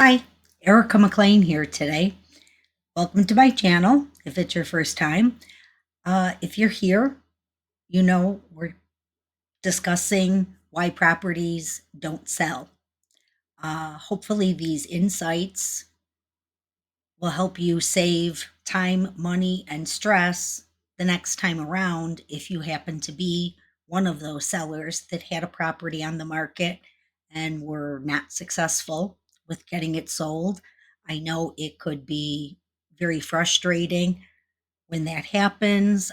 Hi, Erica McClain here today. Welcome to my channel if it's your first time. If you're here, you know we're discussing why properties don't sell. Hopefully, these insights will help you save time, money, and stress the next time around if you happen to be one of those sellers that had a property on the market and were not successful with getting it sold. I know it could be very frustrating when that happens.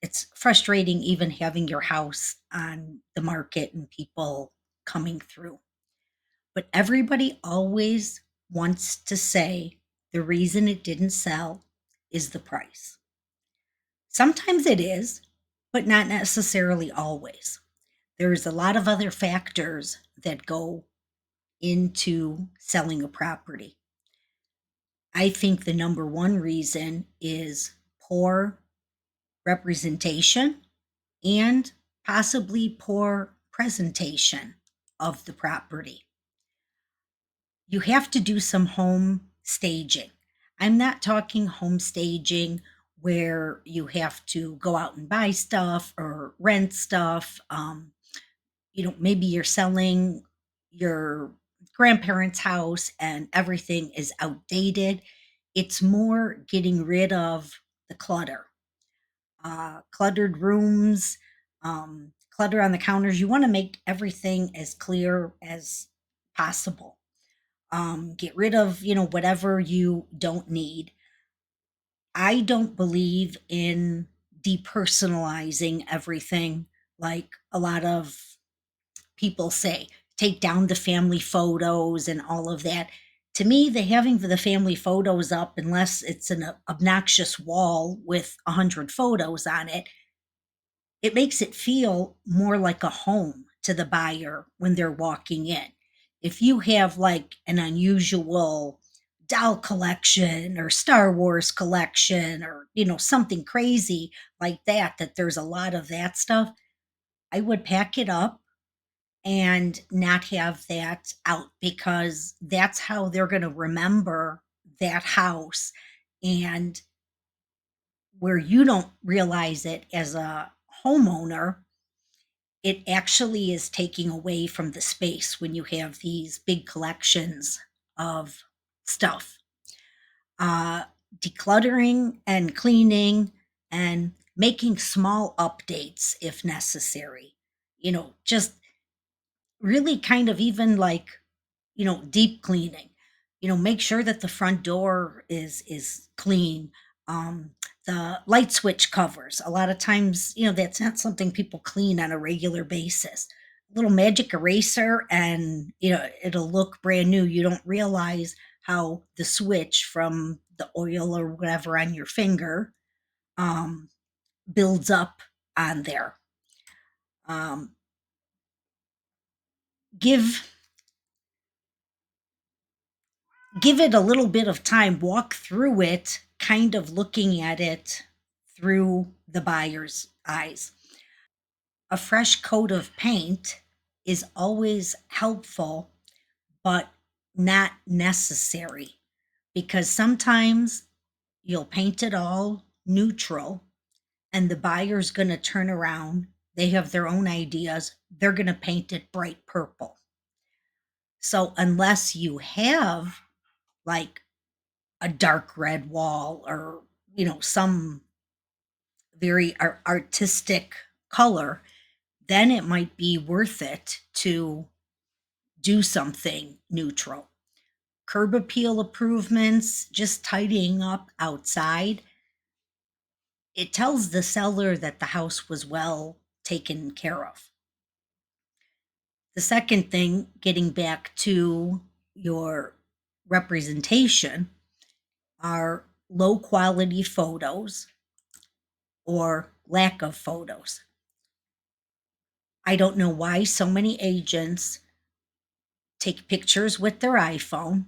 It's frustrating even having your house on the market and people coming through. But everybody always wants to say the reason it didn't sell is the price. Sometimes it is, but not necessarily always. There's a lot of other factors that go into selling a property. I think the number one reason is poor representation and possibly poor presentation of the property. You have to do some home staging. I'm not talking home staging where you have to go out and buy stuff or rent stuff. Maybe you're selling your grandparents' house and everything is outdated. It's more getting rid of the clutter, cluttered rooms, clutter on the counters. You want to make everything as clear as possible. Get rid of, whatever you don't need. I don't believe in depersonalizing everything like a lot of people say. Take down the family photos and all of that. To me, the having the family photos up, unless it's an obnoxious wall with 100 photos on it, it makes it feel more like a home to the buyer when they're walking in. If you have like an unusual doll collection or Star Wars collection or, something crazy like that, that there's a lot of that stuff, I would pack it up and not have that out because that's how they're going to remember that house. And where you don't realize it as a homeowner, it actually is taking away from the space when you have these big collections of stuff. Uh, Decluttering and cleaning and making small updates if necessary. Just really kind of even like, deep cleaning. Make sure that the front door is clean. The light switch covers. A lot of times, that's not something people clean on a regular basis. A little magic eraser and it'll look brand new. You don't realize how the switch from the oil or whatever on your finger um, builds up on there. Um, give give it a little bit of time, walk through it, kind of looking at it through the buyer's eyes. A fresh coat of paint is always helpful, but not necessary because sometimes you'll paint it all neutral and the buyer's going to turn around. They have their own ideas. They're going to paint it bright purple. So, unless you have like a dark red wall or some very artistic color, then it might be worth it to do something neutral. Curb appeal improvements, just tidying up outside, it tells the seller that the house was well taken care of. The second thing, getting back to your representation, are low quality photos or lack of photos. I don't know why so many agents take pictures with their iPhone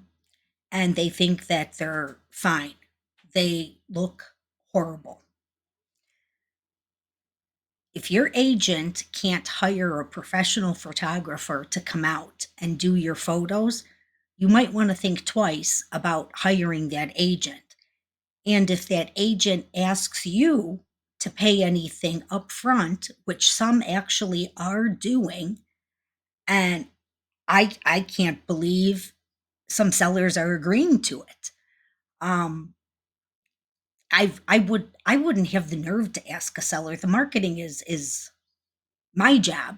and they think that they're fine. They look horrible. If your agent can't hire a professional photographer to come out and do your photos, you might want to think twice about hiring that agent. And if that agent asks you to pay anything up front, which some actually are doing, and I can't believe some sellers are agreeing to it. Um, I wouldn't have the nerve to ask a seller. The marketing is my job,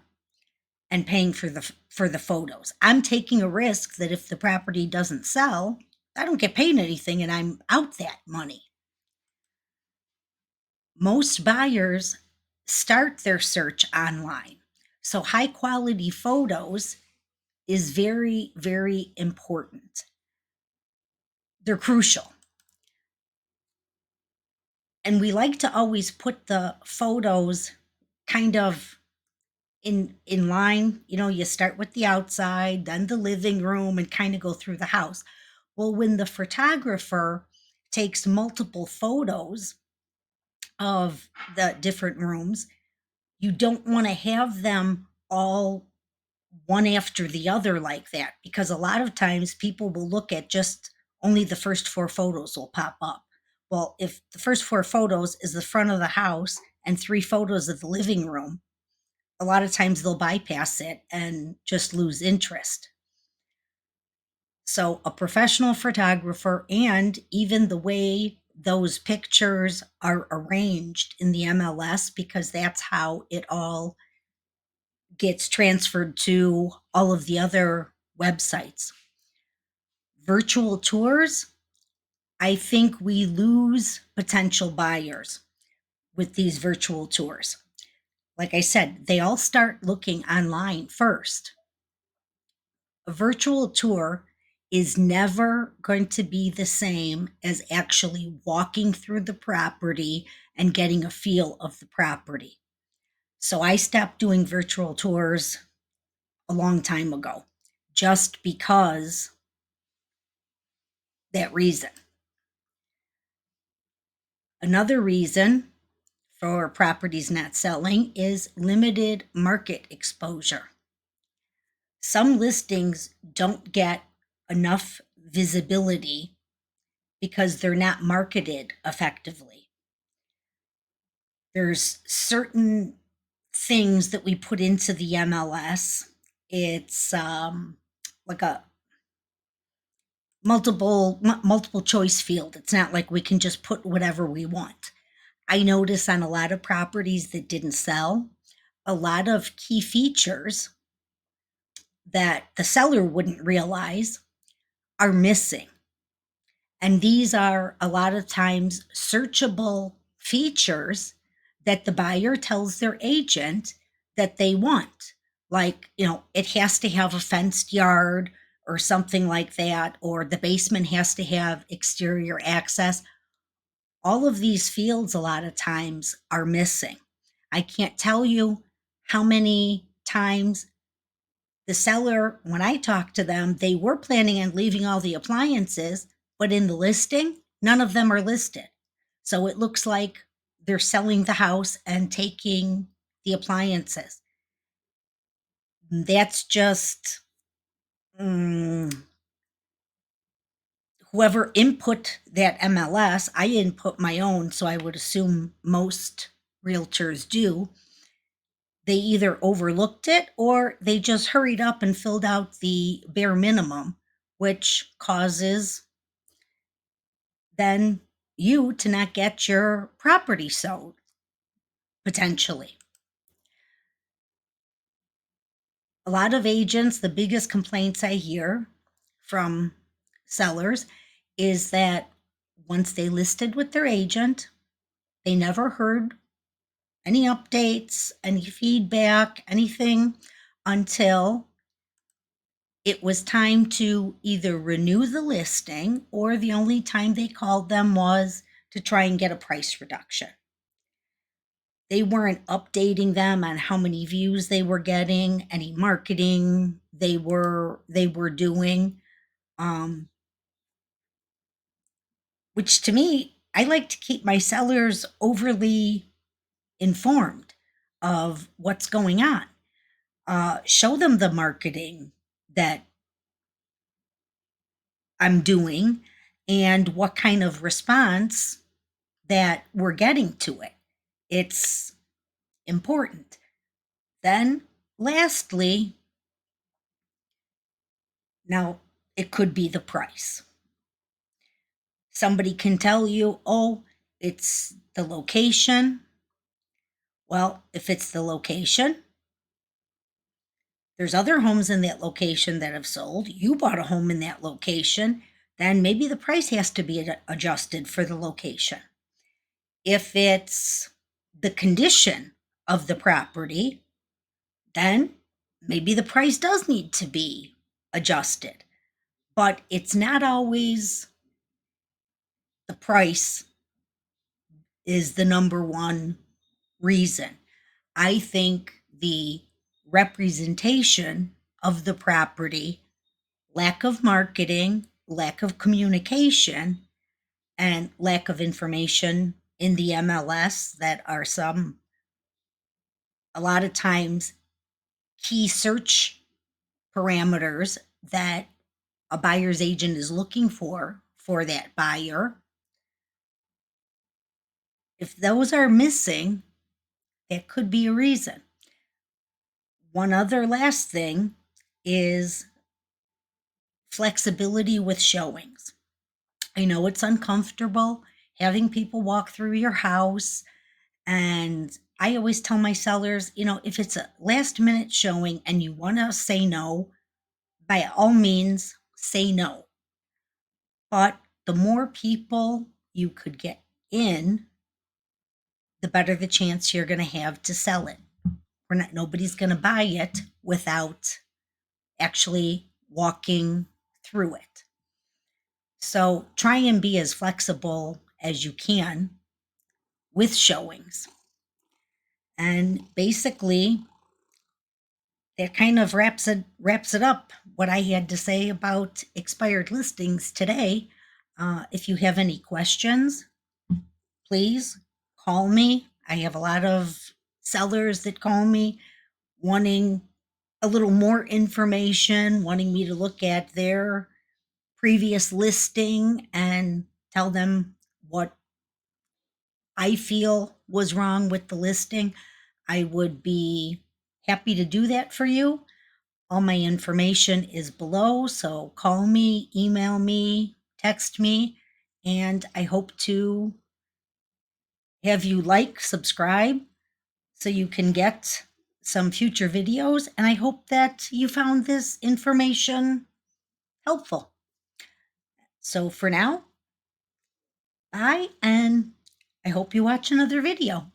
and paying for the photos. I'm taking a risk that if the property doesn't sell, I don't get paid anything and I'm out that money. Most buyers start their search online. So high quality photos is very, very important. They're crucial. And we like to always put the photos kind of in line. You know, you start with the outside, then the living room, and kind of go through the house. Well, when the photographer takes multiple photos of the different rooms, you don't want to have them all one after the other like that, because a lot of times people will look at just only the first four photos will pop up. Well, if the first four photos is the front of the house and three photos of the living room, a lot of times they'll bypass it and just lose interest. So, a professional photographer, and even the way those pictures are arranged in the MLS, because that's how it all gets transferred to all of the other websites. Virtual tours, I think we lose potential buyers with these virtual tours. Like I said, they all start looking online first. A virtual tour is never going to be the same as actually walking through the property and getting a feel of the property. So I stopped doing virtual tours a long time ago just because that reason. Another reason for properties not selling is limited market exposure. Some listings don't get enough visibility because they're not marketed effectively. There's certain things that we put into the MLS. It's like a multiple choice field. It's not like we can just put whatever we want. I notice on a lot of properties that didn't sell, a lot of key features that the seller wouldn't realize are missing. And these are a lot of times searchable features that the buyer tells their agent that they want. Like, you know, it has to have a fenced yard or something like that, or the basement has to have exterior access. All of these fields, a lot of times, are missing. I can't tell you how many times the seller, when I talked to them, they were planning on leaving all the appliances, but in the listing, none of them are listed. So it looks like they're selling the house and taking the appliances. That's just whoever input that MLS. I input my own, so I would assume most realtors do. They either overlooked it or they just hurried up and filled out the bare minimum, which causes then you to not get your property sold potentially. A lot of agents, the biggest complaints I hear from sellers is that once they listed with their agent, they never heard any updates, any feedback, anything until it was time to either renew the listing, or the only time they called them was to try and get a price reduction. They weren't updating them on how many views they were getting, any marketing they were doing, um, which to me, I like to keep my sellers overly informed of what's going on. Show them the marketing that I'm doing and what kind of response that we're getting to it. It's important. Then, lastly, now it could be the price. Somebody can tell you, oh, it's the location. Well, if it's the location, there's other homes in that location that have sold. You bought a home in that location, then maybe the price has to be adjusted for the location. If it's the condition of the property, then maybe the price does need to be adjusted. But it's not always the price is the number one reason. I think the representation of the property, lack of marketing, lack of communication, and lack of information in the MLS that are a lot of times key search parameters that a buyer's agent is looking for that buyer. If those are missing, that could be a reason. One other last thing is flexibility with showings. I know it's uncomfortable having people walk through your house. And I always tell my sellers, if it's a last minute showing and you want to say no, by all means, say no. But the more people you could get in, the better the chance you're going to have to sell it. Nobody's going to buy it without actually walking through it. So try and be as flexible as you can with showings. And basically, that kind of wraps it up what I had to say about expired listings today. If you have any questions, please call me. I have a lot of sellers that call me wanting a little more information, wanting me to look at their previous listing and tell them what I feel was wrong with the listing. I would be happy to do that for you. All my information is below, so call me, email me, text me, and I hope to have you subscribe, so you can get some future videos. And I hope that you found this information helpful. So for now, bye, and I hope you watch another video.